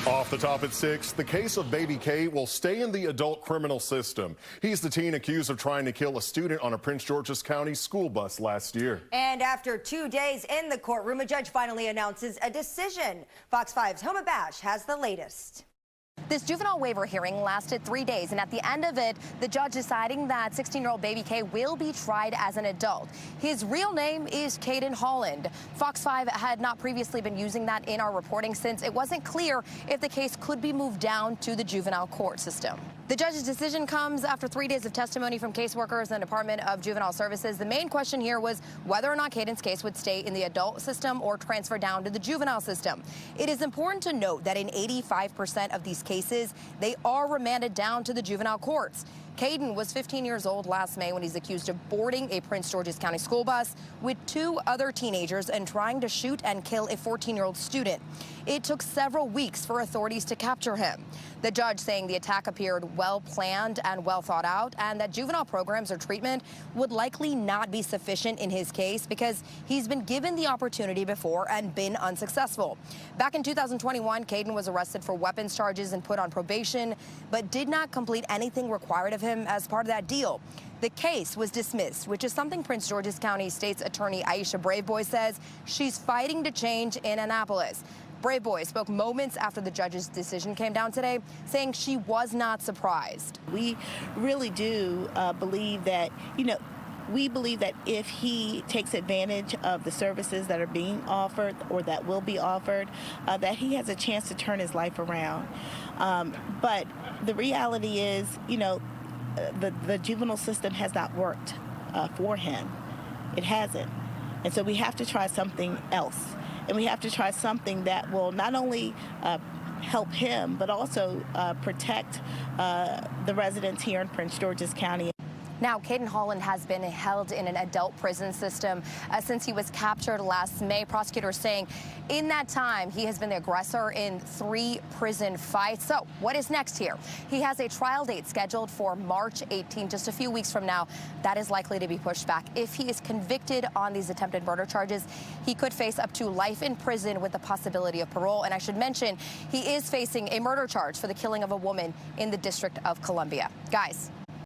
Off the top at 6, the case of baby K will stay in the adult criminal system. He's the teen accused of trying to kill a student on a Prince George's County school bus last year. And after 2 days in the courtroom, a judge finally announces a decision. Fox 5's Homa Bash has the latest. This juvenile waiver hearing lasted 3 days, and at the end of it, the judge deciding that 16-year-old baby K will be tried as an adult. His real name is Caden Holland. Fox 5 had not previously been using that in our reporting since it wasn't clear if the case could be moved down to the juvenile court system. The judge's decision comes after 3 days of testimony from caseworkers and the Department of Juvenile Services. The main question here was whether or not Caden's case would stay in the adult system or transfer down to the juvenile system. It is important to note that in 85% of these cases, they are remanded down to the juvenile courts. Caden was 15 years old last May when he's accused of boarding a Prince George's County school bus with 2 other teenagers and trying to shoot and kill a 14-year-old student. It took several weeks for authorities to capture him. The judge saying the attack appeared well planned and well thought out, and that juvenile programs or treatment would likely not be sufficient in his case because he's been given the opportunity before and been unsuccessful. Back in 2021, Caden was arrested for weapons charges and put on probation, but did not complete anything required of him as part of that deal. The case was dismissed, which is something Prince George's County State's Attorney Aisha Braveboy says she's fighting to change in Annapolis. Braveboy spoke moments after the judge's decision came down today, saying she was not surprised. We really do believe that, we believe that if he takes advantage of the services that are being offered or that will be offered, that he has a chance to turn his life around. But the reality is, the juvenile system has not worked for him. It hasn't. And so we have to try something else. And we have to try something that will not only help him, but also protect the residents here in Prince George's County. Now, Caden Holland has been held in an adult prison system since he was captured last May. Prosecutors saying in that time, he has been the aggressor in 3 prison fights. So what is next here? He has a trial date scheduled for March 18, just a few weeks from now. That is likely to be pushed back. If he is convicted on these attempted murder charges, he could face up to life in prison with the possibility of parole. And I should mention, he is facing a murder charge for the killing of a woman in the District of Columbia. Guys.